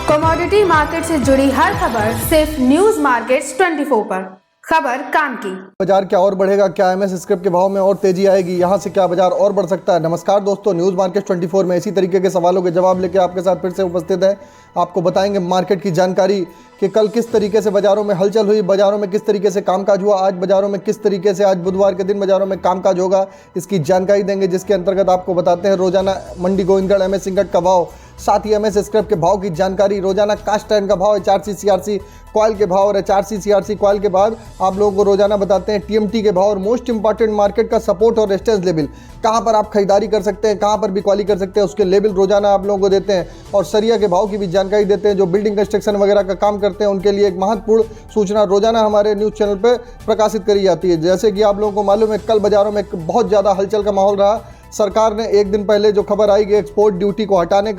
Commodity market से जुड़ी हर खबर सिर्फ न्यूज मार्केट्स 24 पर। खबर काम की। बाजार क्या और बढ़ेगा? क्या एमएस स्क्रैप के भाव में और तेजी आएगी? यहां से क्या बाजार और बढ़ सकता है? नमस्कार दोस्तों, न्यूज़ मार्केट 24 में इसी तरीके के सवालों के जवाब लेके आपके साथ फिर से उपस्थित है। आपको बताएंगे मार्केट की जानकारी कि कल किस तरीके से बाजारों में हलचल हुई, बाजारों में किस तरीके से कामकाज हुआ, आज बाजारों में किस तरीके से आज बुधवार के दिन बाजारों में कामकाज होगा, इसकी जानकारी देंगे। जिसके अंतर्गत आपको बताते हैं रोजाना मंडी गोविंदगढ़ एमएस इंगट का भाव, साथ ही एमएस स्क्रैप के भाव की जानकारी, रोजाना कास्ट आयरन का भाव, एचआरसी सीआरसी कॉयल के भाव और एचआरसी सीआरसी कॉयल के बाद आप लोगों को रोजाना बताते हैं टीएमटी के भाव और मोस्ट इंपॉर्टेंट मार्केट का सपोर्ट और रेजिस्टेंस लेवल, कहां पर आप खरीदारी कर सकते हैं, कहां पर बिकवाली कर सकते हैं, उसके लेवल रोजाना आप लोगों को देते हैं। और सरिया के भाव की भी जानकारी देते हैं। जो बिल्डिंग कंस्ट्रक्शन वगैरह का काम करते हैं उनके लिए एक महत्वपूर्ण सूचना रोजाना हमारे न्यूज़ चैनल पर प्रकाशित करी जाती है। जैसे कि आप लोगों को मालूम है, कल बाजारों में बहुत ज़्यादा हलचल का माहौल रहा। सरकार ने एक दिन पहले जो खबर आई कि एक्सपोर्ट ड्यूटी को हटाने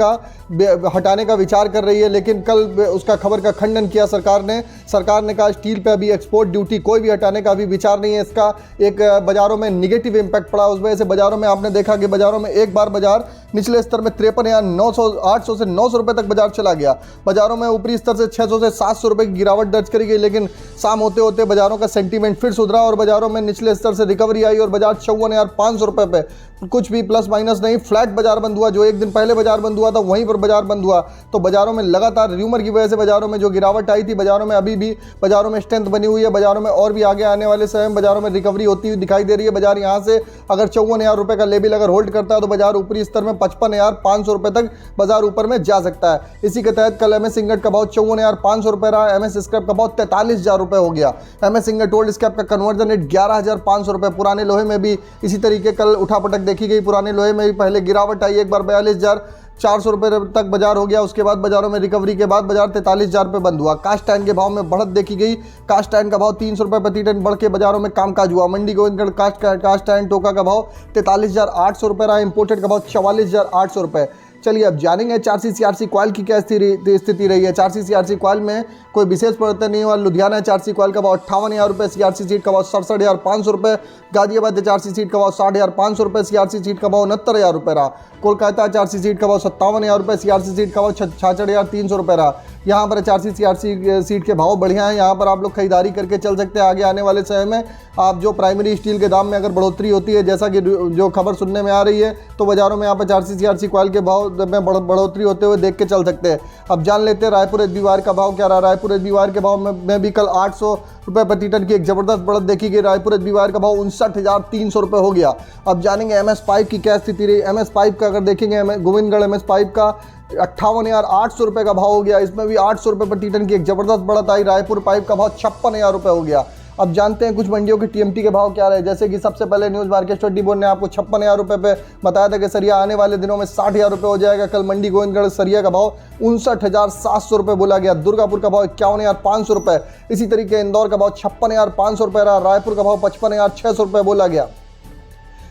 का विचार कर रही है, लेकिन कल उसका खबर का खंडन किया सरकार ने कहा स्टील पे अभी एक्सपोर्ट ड्यूटी कोई भी हटाने का अभी विचार नहीं है। इसका एक बाजारों में निगेटिव इम्पैक्ट पड़ा। उस वजह से बाजारों में आपने देखा कि बाजारों में एक बार बाजार निचले स्तर में 53 या 800 से 900 रुपये तक बाजार चला गया। बाजारों में ऊपरी स्तर से 600 से 700 रुपये की गिरावट दर्ज करी गई, लेकिन शाम होते होते बाजारों का सेंटीमेंट फिर सुधरा और बाजारों में निचले स्तर से रिकवरी आई और बाजार 54,500 रुपये पे कुछ भी प्लस माइनस नहीं, फ्लैट बाजार बंद हुआ। जो एक दिन पहले बाजार बंद हुआ था वहीं पर बाजार बंद हुआ। तो बाजारों में लगातार र्यूमर की वजह से बाजारों में जो गिरावट आई थी, बाजारों में अभी भी बाजारों में स्ट्रेंथ बनी हुई है। बाजारों में और भी आगे आने वाले समय में बाजारों में रिकवरी होती हुई दिखाई दे रही है। बाजार यहाँ से अगर 54,000 रुपये का लेवल अगर होल्ड करता है तो बाजार ऊपरी स्तर में 55,500 रुपये तक बाजार ऊपर में जा सकता है। इसी के तहत कल एमएस इंगट का भाव 54,500 रुपये रहा। एमएस स्क्रैप का भाव 43,000 रुपये हो गया। एमएस इंगट ओल्ड स्क्रैप का कन्वर्जन रेट 11,500 रुपये। पुराने लोहे में भी इसी तरीके कल उठापटक देखी गई। पुराने लोहे में भी पहले गिरावट आई, एक बार 42,400 रुपये तक बाजार हो गया। उसके बाद बाजारों में रिकवरी के बाद बाजार 43,000 रुपये बंद हुआ। कास्ट आयरन के भाव में बढ़त देखी गई। कास्ट आयरन का भाव 300 रुपये प्रति टन बढ़ के बाजारों में कामकाज हुआ। मंडी गोविंदगढ़ कास्ट आयरन टोका का भाव 43,800 रुपये रहा। इंपोर्टेड का भाव 44,800 रुपये। चलिए अब जानेंगे एचआरसी सीआरसी कॉयल की क्या स्थिति रही है। एचआरसी सीआरसी कॉयल में कोई विशेष परिवर्तन नहीं हुआ। लुधियाना एचआरसी कॉयल का भाव 58,000 रुपये, सीआरसी सीट का भाव 67,500 रुपये। गाजियाबाद एचआरसी सीट का भाव 60,500 रुपये, सीआरसी सीट का भाव 69,000 रुपये रहा। कोलकाता एचआरसी सीट का भाव 57,000 रुपये, सीआरसी सीट का भाव 66,300 रुपये रहा। यहाँ पर एचआरसी सीआरसी सीट के भाव बढ़िया हैं। यहाँ पर आप लोग खरीदारी करके चल सकते हैं। आगे आने वाले समय में आप जो प्राइमरी स्टील के दाम में अगर बढ़ोतरी होती है, जैसा कि जो खबर सुनने में आ रही है, तो बाजारों में आप एचआरसी सीआरसी कॉयल के भाव में बढ़ोतरी होते हुए देख के चल सकते हैं। अब जान लेते हैं रायपुर एचबी वायर का भाव क्या रहा। रायपुर एचबी वायर के भाव में भी कल 800 रुपये प्रति टन की एक जबरदस्त बढ़त देखी गई। रायपुर एचबी वायर का भाव 59,300 रुपये हो गया। अब जानेंगे एमएस पाइप की क्या स्थिति रही। एमएस पाइप का अगर देखेंगे, गोविंदगढ़ एमएस पाइप का 58,800 रुपये का भाव हो गया। इसमें भी 800 रुपये प्रति टन की एक जबरदस्त बढ़त आई। रायपुर पाइप का भाव 56,000 रुपये हो गया। अब जानते हैं कुछ मंडियों के टीएमटी के भाव क्या रहे। जैसे कि सबसे पहले न्यूज़ मार्केट 24 ने आपको 56,000 रुपये पे बताया था कि सरिया आने वाले दिनों में 60,000 रुपये हो जाएगा। कल मंडी गोविंदगढ़ सरिया का भाव 59,700 रुपये बोला गया। दुर्गापुर का भाव 51,500 रुपये। इसी तरीके इंदौर का भाव 56,500 रुपये रहा। रायपुर का भाव 55,600 रुपये बोला गया।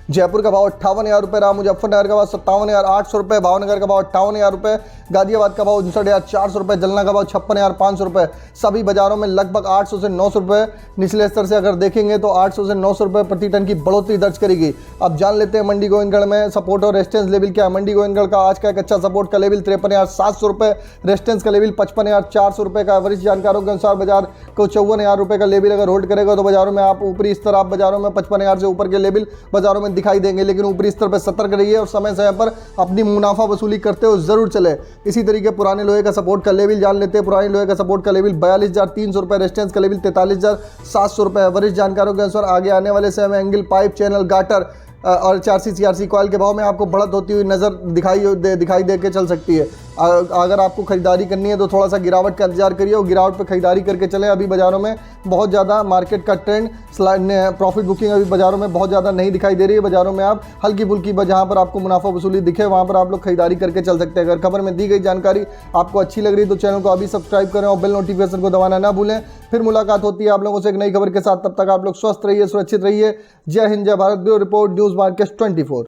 जयपुर का भाव 58,000 रुपये रहा। मुजफ्फरनगर का भाव 57,800 रुपये। भावनगर का भाव 58,000 रुपये। गाजियाबाद का भाव 59,400 रुपये। जलना का भाव 56,500 रुपये। सभी बाजारों में लगभग 800 से 900 रुपये निचले स्तर से अगर देखेंगे तो 800 से 900 रुपये प्रति टन की बढ़ोतरी दर्ज करेगी। अब जान लेते हैं मंडी गोविंदगढ़ में सपोर्ट और रेजिस्टेंस लेवल क्या है। मंडी गोविंदगढ़ का आज का एक अच्छा सपोर्ट का लेवल 53,700 रुपये, रेजिस्टेंस का लेवल 55,400 रुपये का। वरिष्ठ जानकारों के अनुसार बाजार को 54,000 रुपये का लेवल अगर होल्ड करेगा तो बाजारों में आप ऊपरी स्तर आप बाजारों में 55,000 से ऊपर के लेवल बाजारों में दिखाई देंगे। लेकिन ऊपरी स्तर पर सतर्क रहिए और समय समय पर अपनी मुनाफा वसूली करते हुए जरूर चले। इसी तरीके पुराने लोहे का सपोर्ट का लेवल जान लेते हैं। पुराने लोहे का सपोर्ट का लेवल 42,300 रुपये, रेजिस्टेंस का लेवल 43,700 रुपये। वरिष्ठ जानकारों के अनुसार आगे आने वाले समय में एंगल पाइप, चैनल, गाटर और एचआरसी सीआरसी कॉयल के भाव में आपको बढ़त होती हुई नजर दिखाई दे के चल सकती है। अगर आपको खरीदारी करनी है तो थोड़ा सा गिरावट का इंतजार करिए और गिरावट पर खरीदारी करके चलें। अभी बाजारों में बहुत ज़्यादा मार्केट का ट्रेंड प्रॉफिट बुकिंग अभी बाजारों में बहुत ज़्यादा नहीं दिखाई दे रही है। बाजारों में आप हल्की फुल्की जहाँ पर आपको मुनाफा वसूली दिखे वहाँ पर आप लोग खरीदारी करके चल सकते हैं। अगर खबर में दी गई जानकारी आपको अच्छी लग रही है तो चैनल को अभी सब्सक्राइब करें और बेल नोटिफिकेशन को दबाना ना भूलें। फिर मुलाकात होती है आप लोगों से एक नई खबर के साथ। तब तक आप लोग स्वस्थ रहिए, सुरक्षित रहिए। जय हिंद, जय Bharat. Bureau report, news market 24।